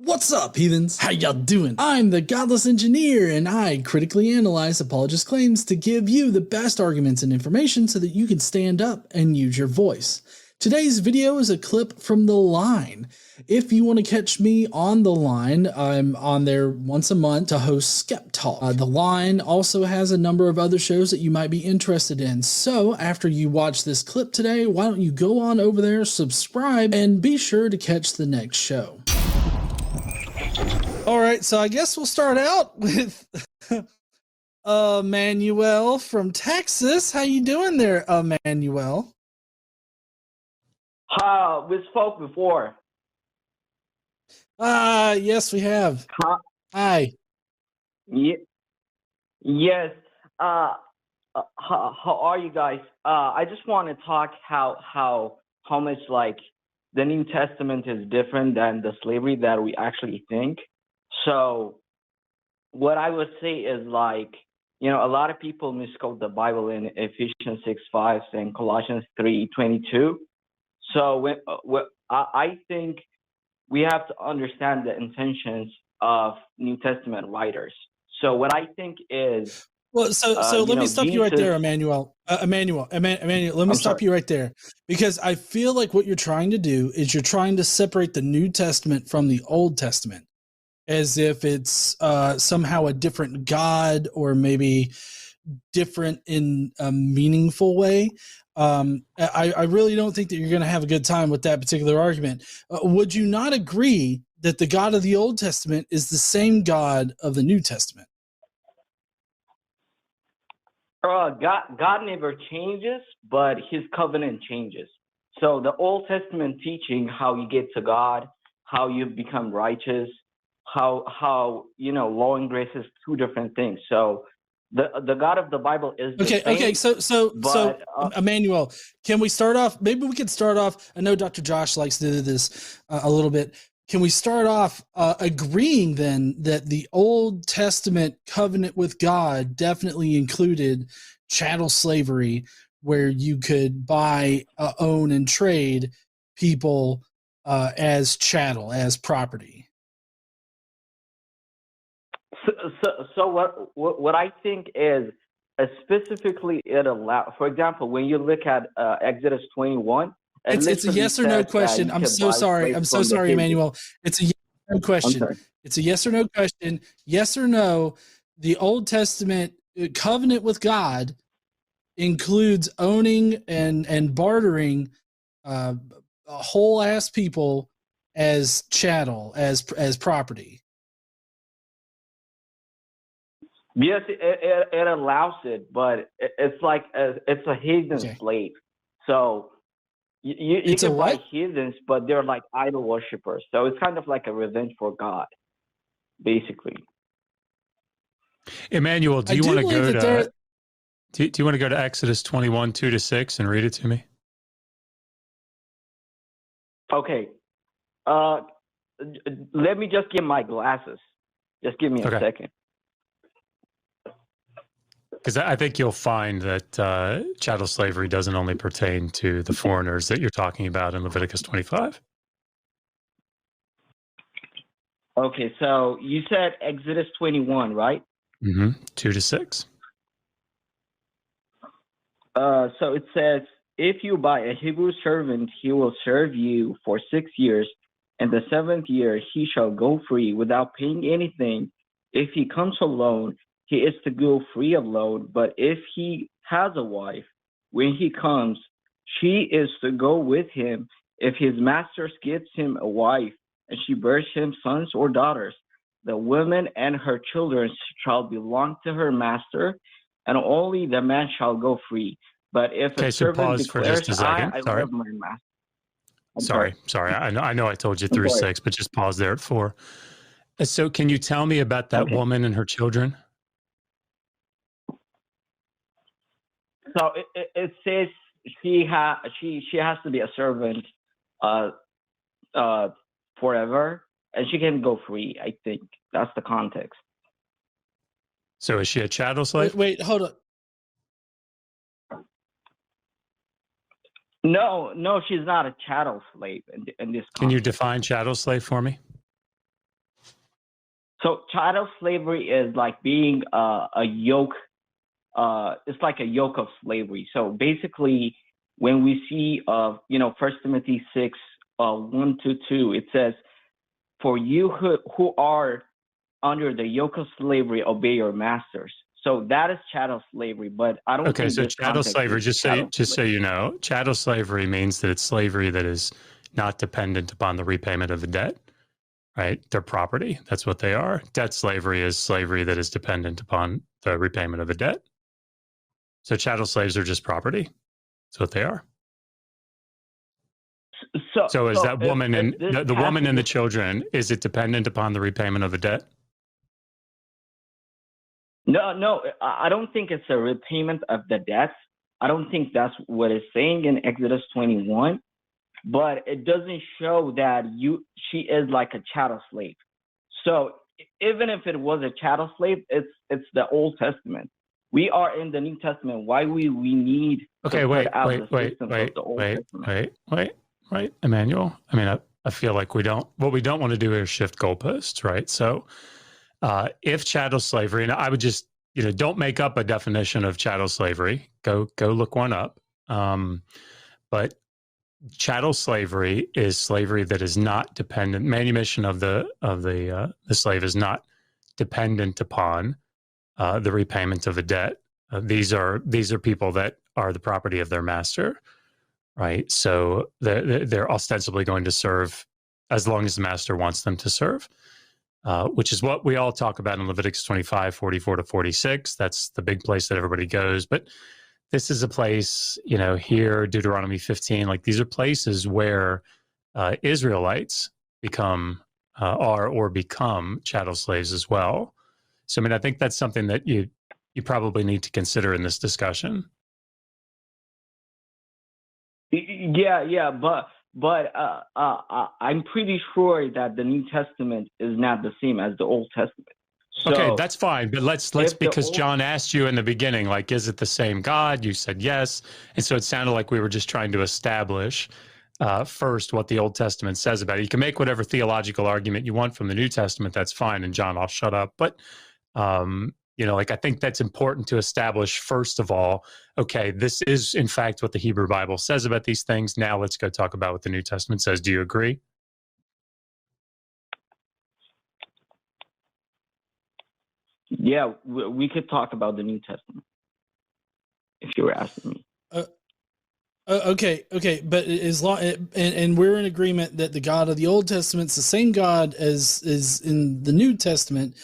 What's up, heathens? How y'all doing? I'm the Godless Engineer, and I critically analyze apologist claims to give you the best arguments and information so that you can stand up and use your voice. Today's video is a clip from The Line. If you want to catch me on The Line, I'm on there once a month to host Skep Talk. The Line also has a number of other shows that you might be interested in. So after you watch this clip today, why don't you go on over there, subscribe, and be sure to catch the next show. All right, so I guess we'll start out with Ammanuel from Texas. How you doing there, Ammanuel? We spoke before. Yes, we have. Hi. Yes. How are you guys? I just want to talk how much like the New Testament is different than the slavery that we actually think. So what I would say is like, a lot of people misquote the Bible in Ephesians 6:5 and Colossians 3:22. So I think we have to understand the intentions of New Testament writers. So what I think is, well, so let me stop you right there, Ammanuel. Ammanuel, let me stop you right there, because I feel like what you're trying to do is you're trying to separate the New Testament from the Old Testament, as if it's somehow a different God or maybe different in a meaningful way. I really don't think that you're going to have a good time with that particular argument. Would you not agree that the God of the Old Testament is the same God of the New Testament? God never changes, but his covenant changes. So the Old Testament teaching how you get to God, how you become righteous, how law and grace is two different things. So the God of the Bible is the same. Okay. So Ammanuel, can we start off? Maybe we could start off. I know Dr. Josh likes to do this a little bit. Can we start off agreeing then that the Old Testament covenant with God definitely included chattel slavery, where you could buy, own, and trade people as chattel, as property? So what I think is specifically it allows. For example, when you look at Exodus 21. It's a yes or no question. I'm so sorry. I'm so sorry, Ammanuel. It's a yes or no question. It's a yes or no question. Yes or no. The Old Testament covenant with God includes owning and bartering whole ass people as chattel, as property. Yes, it allows it, but it's like it's a heathen slave. So you can buy heathens, but they're like idol worshippers. So it's kind of like a revenge for God, basically. Ammanuel, do you want to go to do you want to go to Exodus 21:2-6 and read it to me? Okay. Let me just get my glasses. Just give me a second. Because I think you'll find that chattel slavery doesn't only pertain to the foreigners that you're talking about in Leviticus 25. Okay, so you said Exodus 21, right? 2-6. So it says, if you buy a Hebrew servant, he will serve you for 6 years, and the 7th year he shall go free without paying anything. If he comes alone, he is to go free of load, but if he has a wife, when he comes, she is to go with him. If his master gives him a wife, and she bears him sons or daughters, the woman and her children shall belong to her master, and only the man shall go free. But if a servant declares, I love my master. Sorry. I know I told you through 6, but just pause there at 4. So can you tell me about that woman and her children? So it says she has to be a servant forever, and she can go free. I think that's the context. So is she a chattel slave? Wait, hold on. No, she's not a chattel slave in this context. Can you define chattel slave for me? So chattel slavery is like being a yoke. It's like a yoke of slavery. So basically, when we see First Timothy 6, 1-2, it says, "For you who are under the yoke of slavery, obey your masters." So that is chattel slavery, but I don't Okay, think so this chattel context slavery, is chattel just so slavery. you know, chattel slavery means that it's slavery that is not dependent upon the repayment of the debt, right? They're property. That's what they are. Debt slavery is slavery that is dependent upon the repayment of a debt. So chattel slaves are just property. That's what they are. So is that woman if and this the woman and the passage children, is it dependent upon the repayment of a debt? No, I don't think it's a repayment of the debts. I don't think that's what it's saying in Exodus 21, but it doesn't show that she is like a chattel slave. So even if it was a chattel slave, it's the Old Testament. We are in the New Testament. Why we need Okay, to wait, put out wait, the wait, systems of wait, the Old wait, Testament? wait, Ammanuel. I mean, I feel like what we don't want to do is shift goalposts, right? So if chattel slavery, and I would just, don't make up a definition of chattel slavery. Go look one up. But chattel slavery is slavery that is not dependent. Manumission of the slave is not dependent upon the repayment of a debt. These are people that are the property of their master, right? So they're ostensibly going to serve as long as the master wants them to serve, which is what we all talk about in Leviticus 25, 44 to 46. That's the big place that everybody goes. But this is a place, here, Deuteronomy 15, like these are places where Israelites become chattel slaves as well. So, I mean, I think that's something that you probably need to consider in this discussion. Yeah, but I'm pretty sure that the New Testament is not the same as the Old Testament. So okay, that's fine. But let's because John asked you in the beginning, like, is it the same God? You said yes, and so it sounded like we were just trying to establish first what the Old Testament says about it. You can make whatever theological argument you want from the New Testament. That's fine. And John, I'll shut up. But I think that's important to establish first of all. Okay, this is in fact what the Hebrew Bible says about these things. Now let's go talk about what the New Testament says. Do you agree? Yeah, we could talk about the New Testament if you were asking me. Okay, but as long and we're in agreement that the God of the Old Testament is the same God as is in the New Testament.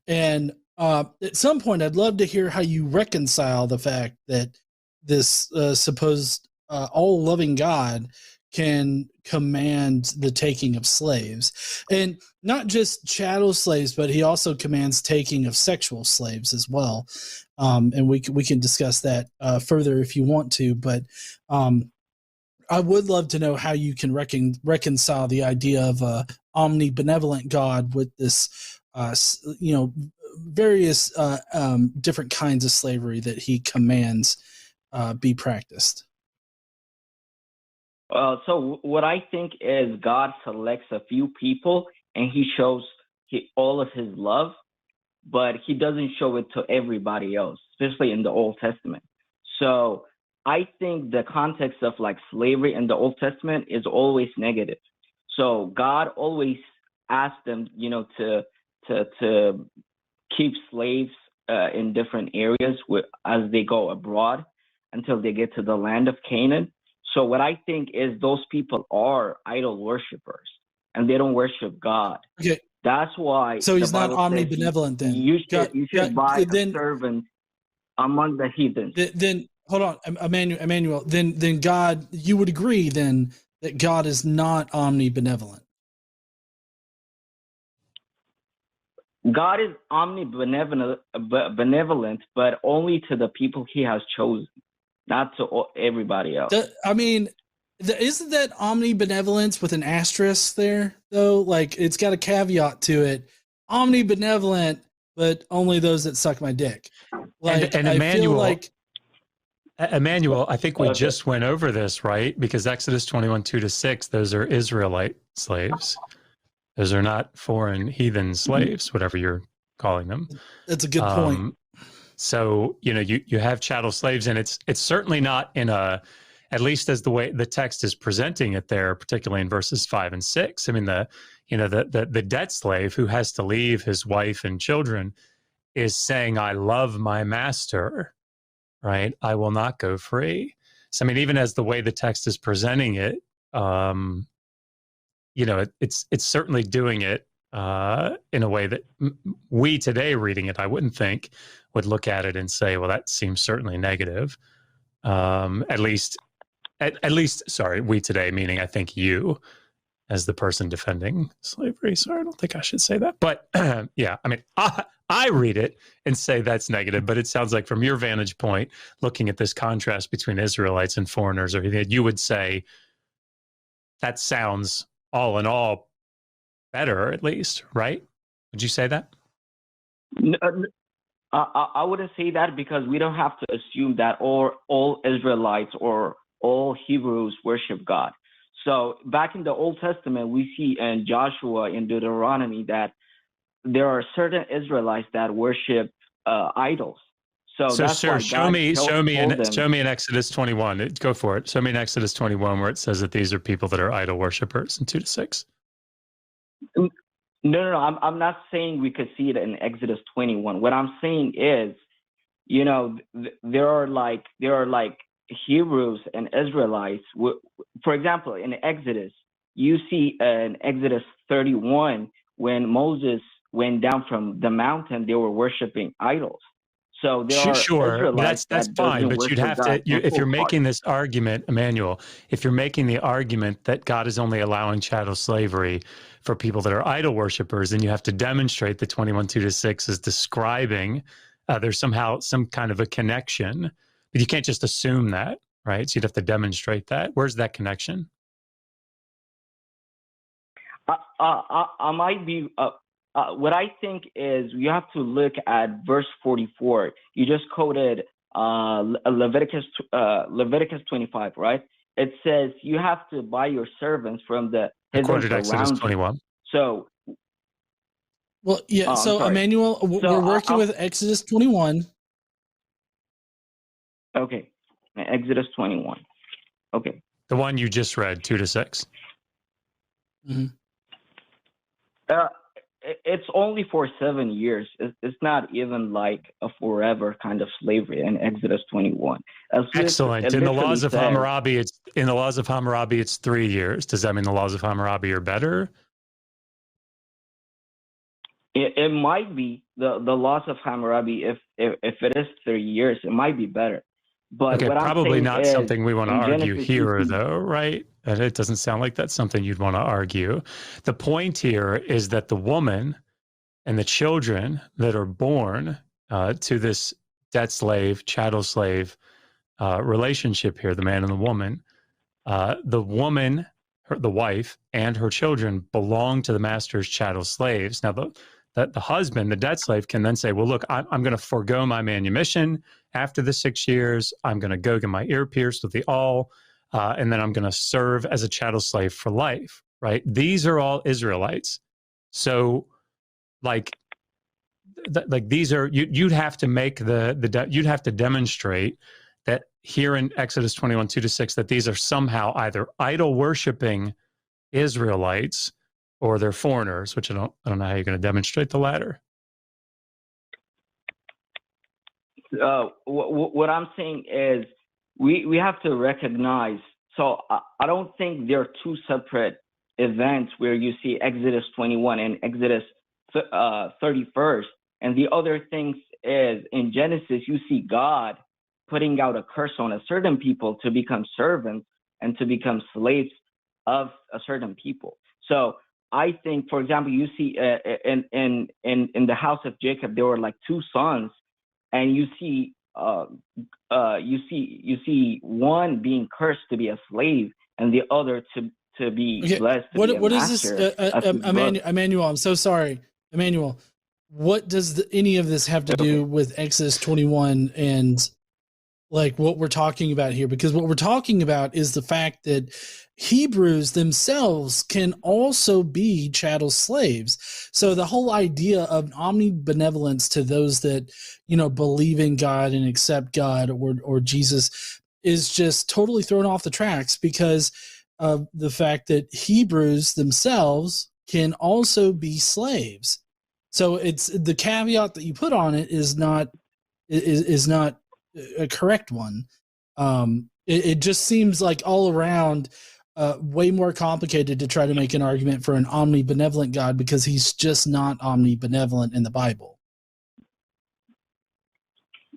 And at some point, I'd love to hear how you reconcile the fact that this supposed all-loving God can command the taking of slaves, and not just chattel slaves, but he also commands taking of sexual slaves as well. And we can discuss that further if you want to, but I would love to know how you can reconcile the idea of a omnibenevolent God with this, various different kinds of slavery that he commands be practiced. So what I think is God selects a few people and he shows all of his love, but he doesn't show it to everybody else, especially in the Old Testament. So I think the context of like slavery in the Old Testament is always negative. So God always asked them, to keep slaves in different areas as they go abroad until they get to the land of Canaan. So what I think is those people are idol worshipers and they don't worship God. Okay. That's why. So he's not omnibenevolent then. You should buy a servant among the heathens. Then hold on, Ammanuel. Then God, you would agree then that God is not omnibenevolent. God is omnibenevolent, but only to the people he has chosen, not to everybody else. Isn't that omnibenevolence with an asterisk there, though? Like, it's got a caveat to it. Omnibenevolent, but only those that suck my dick. Like, and I feel like... Ammanuel, I think we just went over this, right? Because Exodus 21, 2-6, those are Israelite slaves. Those are not foreign heathen slaves, whatever you're calling them. That's a good point. So, you have chattel slaves, and it's certainly not in at least as the way the text is presenting it there, particularly in verses 5 and 6. I mean, the debt slave who has to leave his wife and children is saying, I love my master, right? I will not go free. So, I mean, even as the way the text is presenting it, it's certainly doing it in a way that we today reading it, I wouldn't think, would look at it and say, well, that seems certainly negative. At least, sorry, we today, meaning I think you as the person defending slavery. Sorry, I don't think I should say that. But yeah, I mean, I read it and say that's negative, but it sounds like from your vantage point, looking at this contrast between Israelites and foreigners, or you would say that sounds all in all better, at least, right? Would you say that? No, I wouldn't say that, because we don't have to assume that all Israelites or all Hebrews worship God. So back in the Old Testament, we see in Joshua, in Deuteronomy, that there are certain Israelites that worship idols. So that's why show me in Exodus 21. Go for it. Show me in Exodus 21 where it says that these are people that are idol worshipers in 2-6. No. I'm not saying we could see it in Exodus 21. What I'm saying is, there are like Hebrews and Israelites. For example, in Exodus, you see in Exodus 31, when Moses went down from the mountain, they were worshiping idols. So there are Israelites that's fine, but you'd have to, if you're making this argument, Ammanuel, if you're making the argument that God is only allowing chattel slavery for people that are idol worshipers, then you have to demonstrate that 21:2-6 is describing there's somehow some kind of a connection. But you can't just assume that, right? So you'd have to demonstrate that. Where's that connection? I might be. What I think is you have to look at verse 44. You just quoted Leviticus 25, right? It says you have to buy your servants from the quoted Exodus 21. So, well, yeah. Ammanuel, we're working with Exodus 21. Okay, Exodus 21. Okay, the one you just read, 2-6. Mm-hmm. It's only for 7 years. It's not even like a forever kind of slavery in Exodus 21. Excellent. In the laws of Hammurabi, it's 3 years. Does that mean the laws of Hammurabi are better? It might be the laws of Hammurabi. If it is 3 years, it might be better. But okay, what probably I'm not something we want to argue Genesis here, 15, though, right? And it doesn't sound like that's something you'd want to argue. The point here is that the woman and the children that are born to this debt slave, chattel slave relationship here, the man and the woman, the wife, and her children belong to the master's chattel slaves. Now, the husband, the debt slave, can then say, well, look, I'm going to forego my manumission after the 6 years. I'm going to go get my ear pierced with the awl, and then I'm going to serve as a chattel slave for life, right? These are all Israelites. So, like these are, you'd have to make you'd have to demonstrate that here in Exodus 21:2-6, that these are somehow either idol worshiping Israelites or they're foreigners, which I don't know how you're going to demonstrate the latter. What I'm saying is we have to recognize. So I don't think there are two separate events where you see Exodus 21 and Exodus 31st. And the other things is in Genesis, you see God putting out a curse on a certain people to become servants and to become slaves of a certain people. So I think, for example, you see in the house of Jacob, there were like two sons, and you see one being cursed to be a slave, and the other to be blessed. What is this, Ammanuel? I'm so sorry, Ammanuel. What does any of this have to do with Exodus 21 and like what we're talking about here, because what we're talking about is the fact that Hebrews themselves can also be chattel slaves. So the whole idea of omnibenevolence to those that, you know, believe in God and accept God or Jesus is just totally thrown off the tracks because of the fact that Hebrews themselves can also be slaves. So it's the caveat that you put on it is not a correct one. It just seems like all around way more complicated to try to make an argument for an omnibenevolent God because he's just not omnibenevolent in the Bible.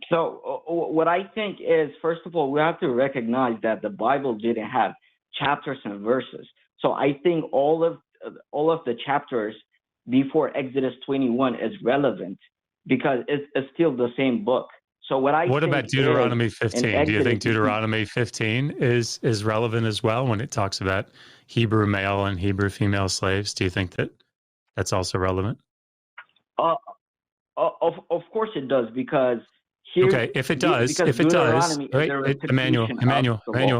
So what I think is, first of all, we have to recognize that the Bible didn't have chapters and verses. So I think all of the chapters before Exodus 21 is relevant because it's still the same book. So what about Deuteronomy 15? Do you think Deuteronomy 15 is relevant as well when it talks about Hebrew male and Hebrew female slaves? Do you think that that's also relevant? Of course it does, because okay, if it does, right, Emmanuel,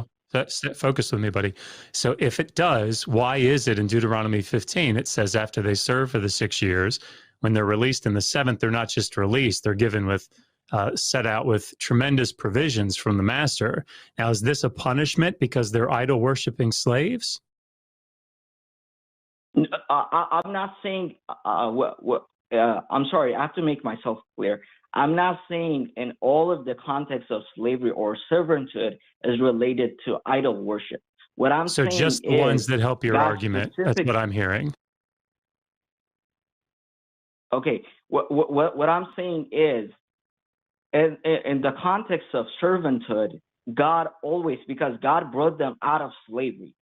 focus with me, buddy. So if it does, why is it in Deuteronomy 15, it says after they serve for the 6 years, when they're released in the 7th, they're not just released, they're given with set out with tremendous provisions from the master. Now, is this a punishment because they're idol worshiping slaves? I'm not saying, I'm sorry, I have to make myself clear. I'm not saying in all of the context of slavery or servanthood is related to idol worship. What I'm saying so just the ones that help your argument. That's what I'm hearing. Okay, what I'm saying is, in the context of servanthood, God always, because God brought them out of slavery,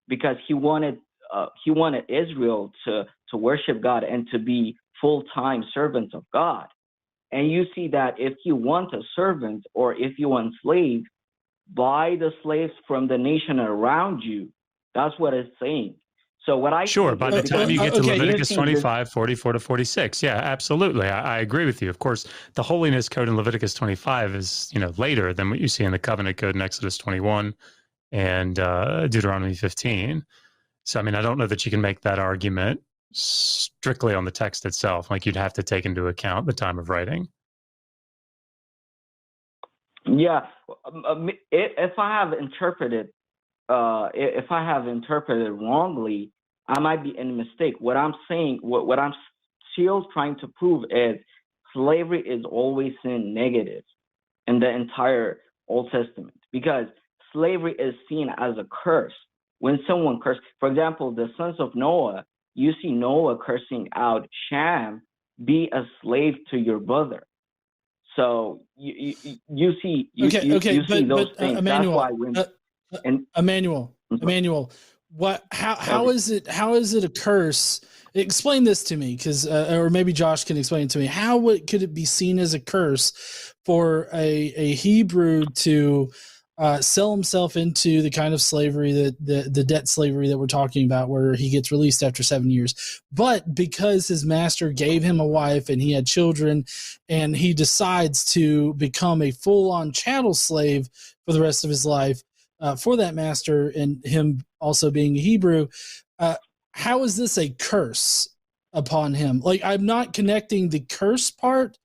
because he wanted Israel to worship God and to be full-time servants of God. And you see that if you want a servant or if you want slaves, buy the slaves from the nation around you. That's what it's saying. So what I sure, by the time you get to Leviticus 25, 44 to 46, yeah, absolutely. I agree with you. Of course, the holiness code in Leviticus 25 is, you know, later than what you see in the covenant code in Exodus 21 and Deuteronomy 15. So, I mean, I don't know that you can make that argument strictly on the text itself. Like, you'd have to take into account the time of writing. Yeah, if I have interpreted wrongly, I might be in a mistake. What I'm saying, what I'm still trying to prove is slavery is always seen negative in the entire Old Testament, because slavery is seen as a curse. When someone curses, for example, the sons of Noah, you see Noah cursing out Shem, be a slave to your brother. So you see those things. Emmanuel, that's why Emmanuel, how is it a curse? Explain this to me, because or maybe Josh can explain it to me. How could it be seen as a curse for a Hebrew to sell himself into the kind of slavery that the debt slavery that we're talking about, where he gets released after 7 years, but because his master gave him a wife and he had children, and he decides to become a full-on chattel slave for the rest of his life for that master, and him also being a Hebrew, how is this a curse upon him? Like, I'm not connecting the curse part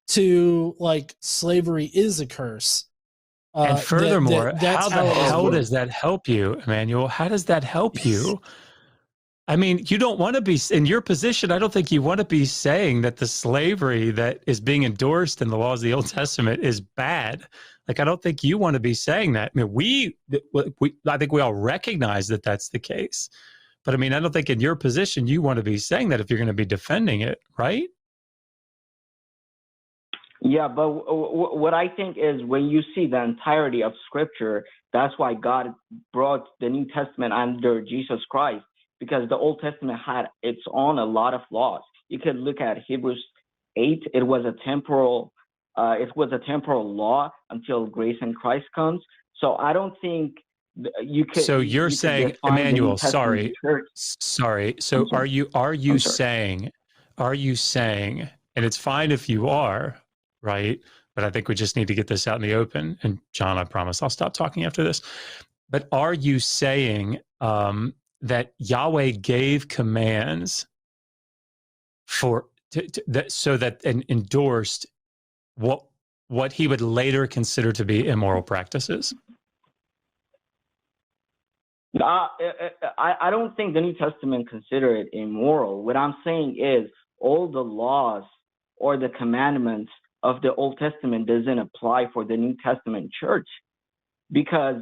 to like slavery is a curse. And furthermore, how does that help you, Emmanuel? How does that help you? I mean, you don't want to be in your position. I don't think you want to be saying that the slavery that is being endorsed in the laws of the Old Testament is bad. Like, I don't think you want to be saying that. I mean, I think we all recognize that that's the case. But I mean, I don't think in your position you want to be saying that if you're going to be defending it, right? Yeah, but what I think is, when you see the entirety of Scripture, that's why God brought the New Testament under Jesus Christ, because the Old Testament had its own a lot of laws. You could look at Hebrews 8; it was a temporal law until grace in Christ comes. So I don't think you could. So you're saying, Emmanuel, sorry. So are you saying, and it's fine if you are, right? but I think we just need to get this out in the open. And John, I promise I'll stop talking after this. But are you saying that Yahweh gave commands for so that and endorsed what he would later consider to be immoral practices? I don't think the New Testament consider it immoral. What I'm saying is all the laws or the commandments of the Old Testament doesn't apply for the New Testament church, because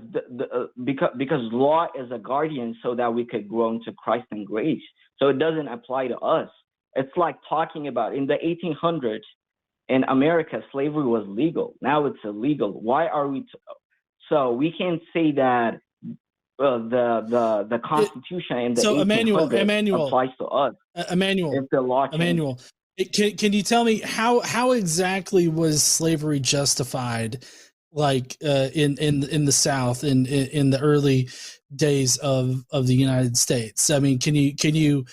because law is a guardian so that we could grow into Christ and grace. So it doesn't apply to us. It's like talking about in the 1800s in America, slavery was legal. Now it's illegal. Why are we? So we can't say that the Constitution in the 1800s applies to us. Ammanuel, if the law changes. Ammanuel, can you tell me how exactly was slavery justified, like in the South in the early days of the United States? I mean, can you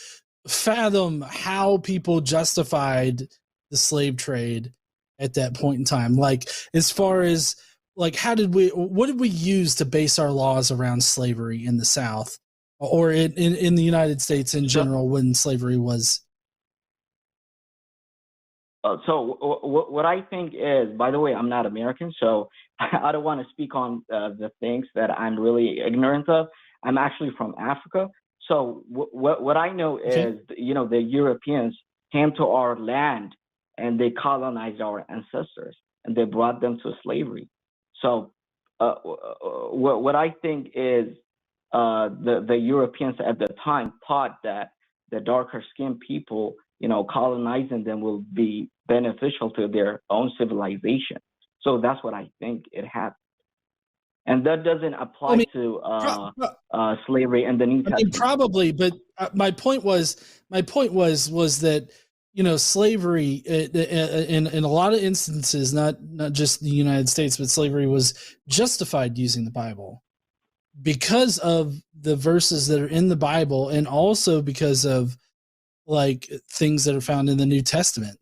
fathom how people justified the slave trade at that point in time? Like, as far as like, what did we use to base our laws around slavery in the South or in the United States in general when slavery was? So what I think is, by the way, I'm not American, so I don't want to speak on the things that I'm really ignorant of. I'm actually from Africa. So what I know is, the Europeans came to our land and they colonized our ancestors and they brought them to slavery. So what I think is the Europeans at the time thought that the darker skinned people, colonizing them will be beneficial to their own civilization. So that's what I think it happened. And that doesn't apply to slavery in the New Testament. Probably, but my point was that slavery in a lot of instances, not just the United States, but slavery was justified using the Bible because of the verses that are in the Bible, and also because of like things that are found in the New Testament.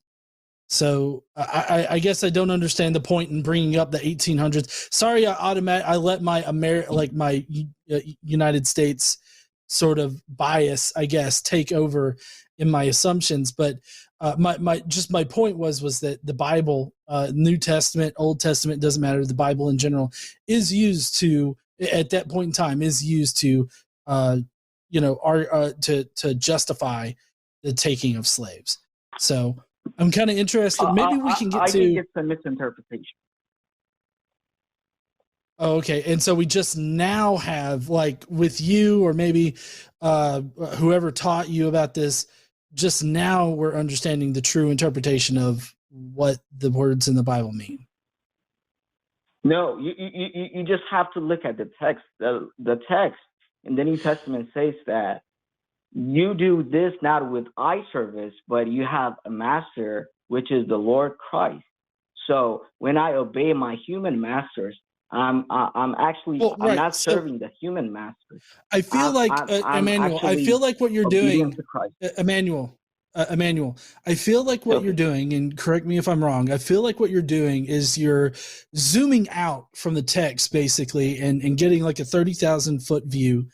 So I guess I don't understand the point in bringing up the 1800s. Sorry, I let my United States sort of bias, I guess, take over in my assumptions. But my point was that the Bible, New Testament, Old Testament, doesn't matter. The Bible in general is used to, at that point in time, is used to to justify the taking of slaves. So I'm kind of interested. Maybe we can get I think it's a misinterpretation. Oh, okay. And so we just now have, like, with you, or maybe whoever taught you about this, just now we're understanding the true interpretation of what the words in the Bible mean. No, you just have to look at the text. The text in the New Testament says that you do this not with eye service, but you have a master, which is the Lord Christ. So when I obey my human masters, I'm not serving the human master. I feel Ammanuel, I feel like what you're doing, Ammanuel, I feel like what you're doing, and correct me if I'm wrong, I feel like what you're doing is you're zooming out from the text, basically, and getting like a 30,000 foot view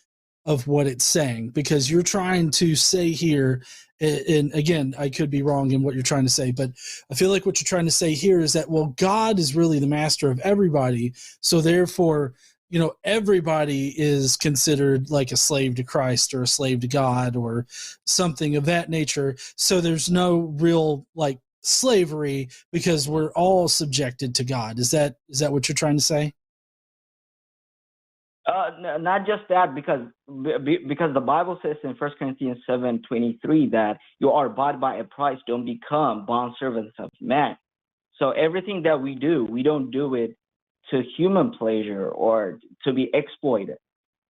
of what it's saying, because you're trying to say here, and again, I could be wrong in what you're trying to say, but I feel like what you're trying to say here is that, well, God is really the master of everybody, so therefore, everybody is considered like a slave to Christ or a slave to God or something of that nature. So there's no real like slavery because we're all subjected to God. Is that what you're trying to say? Not just that, because the Bible says in 1 Corinthians 7:23 that you are bought by a price, don't become bondservants of man. So everything that we do, we don't do it to human pleasure or to be exploited.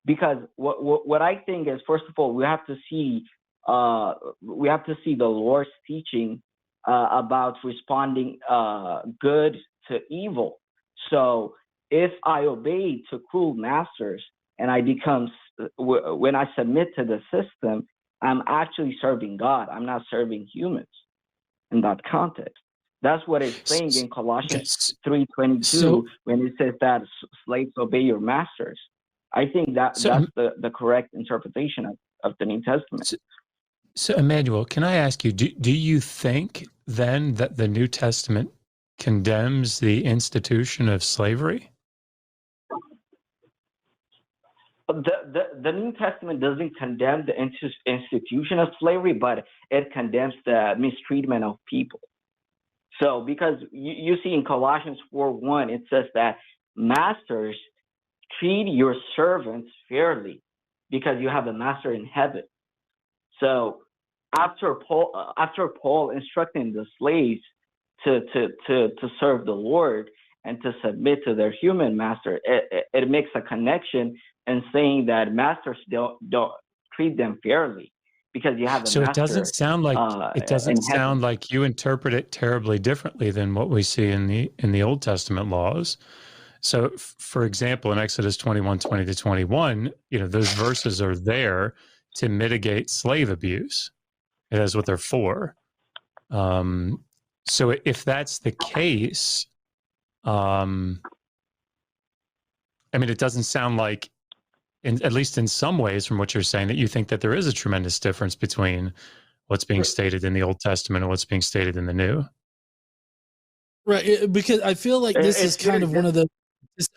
Because what I think is, first of all, we have to see the Lord's teaching about responding good to evil. So if I obey to cruel masters and when I submit to the system, I'm actually serving God. I'm not serving humans in that context. That's what it's saying in Colossians 3:22 when it says that slaves obey your masters. I think that's the correct interpretation of the New Testament. So, Ammanuel, can I ask you, do you think then that the New Testament condemns the institution of slavery? The New Testament doesn't condemn the institution of slavery, but it condemns the mistreatment of people. So, because you see in Colossians 4:1, it says that masters treat your servants fairly because you have a master in heaven. So, after Paul instructing the slaves to serve the Lord and to submit to their human master, it makes a connection and saying that masters don't treat them fairly because you have a so master. So it doesn't sound like you interpret it terribly differently than what we see in the Old Testament laws. So, for example, in Exodus 21:20-21, those verses are there to mitigate slave abuse. That's what they're for. So, if that's the case, it doesn't sound like, at least in some ways, from what you're saying, that you think that there is a tremendous difference between what's being stated in the Old Testament and what's being stated in the New. Right, because I feel like this is kind of one of the.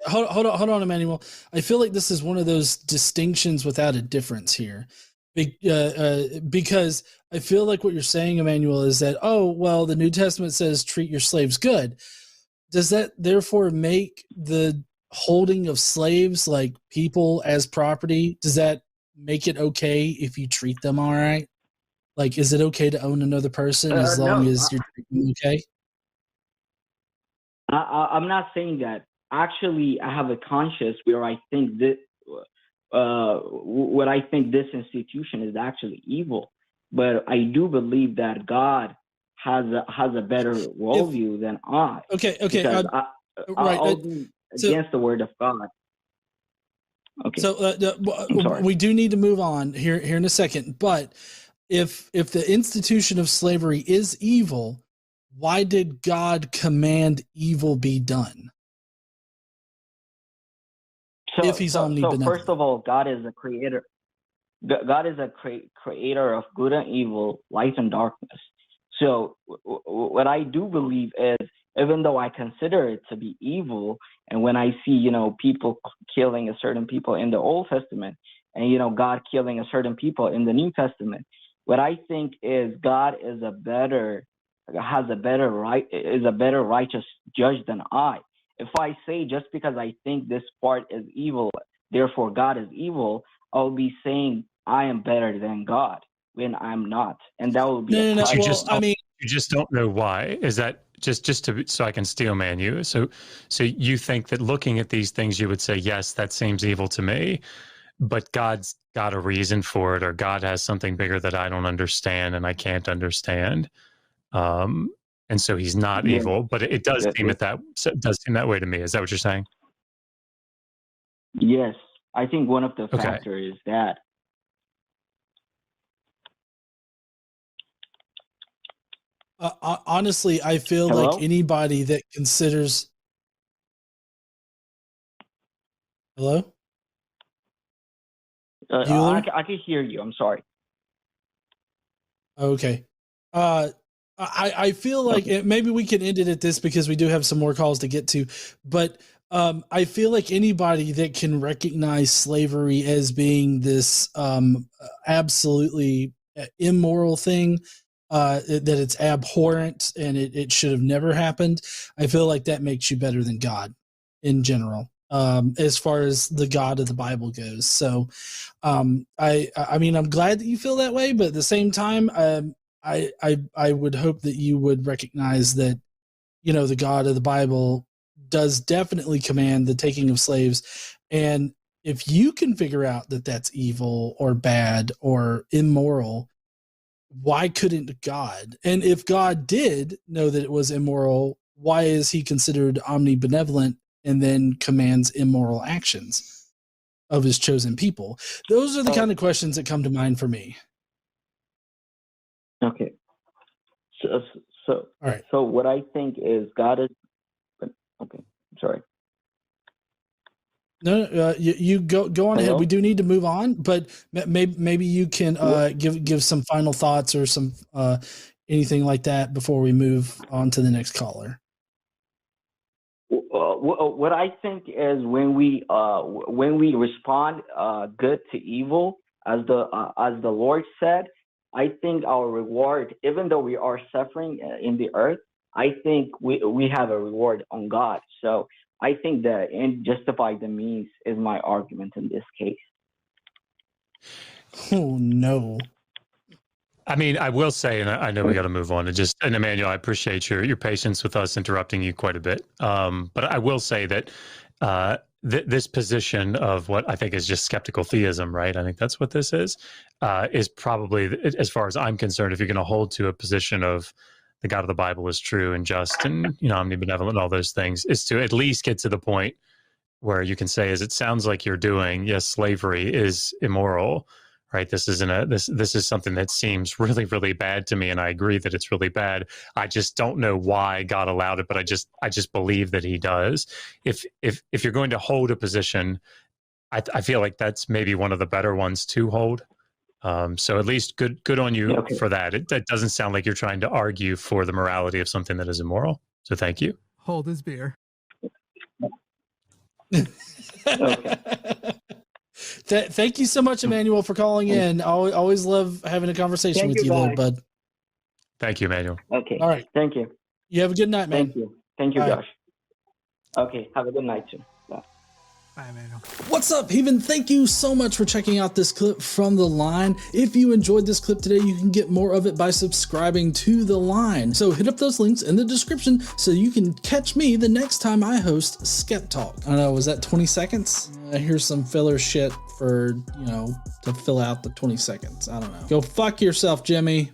Hold on, Ammanuel. I feel like this is one of those distinctions without a difference here, because I feel like what you're saying, Ammanuel, is that the New Testament says treat your slaves good. Does that therefore make the holding of slaves like people as property? Does that make it okay if you treat them all right? Like, is it okay to own another person as long as you're treating them okay? I'm not saying that. Actually, I have a conscience where I think that what I think this institution is actually evil, but I do believe that God has a better worldview than I. Okay. I'll be against the word of God. Okay. So we do need to move on here in a second. But if the institution of slavery is evil, why did God command evil be done? If he's omnibenevolent. So first of all, God is a creator. God is a creator of good and evil, light and darkness. So what I do believe is, even though I consider it to be evil, and when I see, people killing a certain people in the Old Testament, and, God killing a certain people in the New Testament, what I think is God is a better righteous judge than I. If I say just because I think this part is evil, therefore God is evil, I'll be saying I am better than God when I'm not, and that will be no. You just don't know why. Is that so I can steel man you? So you think that looking at these things, you would say, yes, that seems evil to me, but God's got a reason for it, or God has something bigger that I don't understand and I can't understand. And so he's not evil, but it does seem that way to me. Is that what you're saying? Yes, I think one of the factors is that. Honestly, I feel like anybody that considers. Hello? I can hear you. I'm sorry. Okay. I feel like maybe we can end it at this because we do have some more calls to get to, but I feel like anybody that can recognize slavery as being this absolutely immoral thing, that it's abhorrent and it should have never happened, I feel like that makes you better than God in general, as far as the God of the Bible goes. So I mean, I'm glad that you feel that way, but at the same time, I would hope that you would recognize that, the God of the Bible does definitely command the taking of slaves. And if you can figure out that that's evil or bad or immoral, why couldn't God? And if God did know that it was immoral, why is he considered omnibenevolent and then commands immoral actions of his chosen people? Those are the kind of questions that come to mind for me. Okay. So, so, All right. so what I think is God is. Okay, sorry. No, you go on ahead. Hello? We do need to move on, but maybe you can give some final thoughts or some anything like that before we move on to the next caller. What I think is when we respond good to evil, as the Lord said, I think our reward, even though we are suffering in the earth, I think we have a reward on God. So I think the end justify the means is my argument in this case. Oh no. I mean, I will say, and I know we got to move on. And Ammanuel, I appreciate your patience with us interrupting you quite a bit. But I will say that this position of what I think is just skeptical theism, right? I think that's what this is probably, as far as I'm concerned, if you're going to hold to a position of the God of the Bible is true and just and, omnibenevolent and all those things, is to at least get to the point where you can say, as it sounds like you're doing, yes, slavery is immoral. Right. This is something that seems really, really bad to me. And I agree that it's really bad. I just don't know why God allowed it, but I just believe that he does. If you're going to hold a position, I feel like that's maybe one of the better ones to hold. So at least good on you for that. That doesn't sound like you're trying to argue for the morality of something that is immoral. So thank you. Hold his beer. Okay. Thank you so much, Ammanuel, for calling in. I always love having a conversation with you there, bud. Thank you, Ammanuel. Okay. All right. Thank you. You have a good night, man. Thank you, All Josh. Okay. Have a good night too. Bye. Bye, Ammanuel. What's up, Heathen? Thank you so much for checking out this clip from The Line. If you enjoyed this clip today, you can get more of it by subscribing to The Line. So hit up those links in the description so you can catch me the next time I host Skept Talk. I don't know, was that 20 seconds? Here's some filler shit for, to fill out the 20 seconds. I don't know. Go fuck yourself, Jimmy.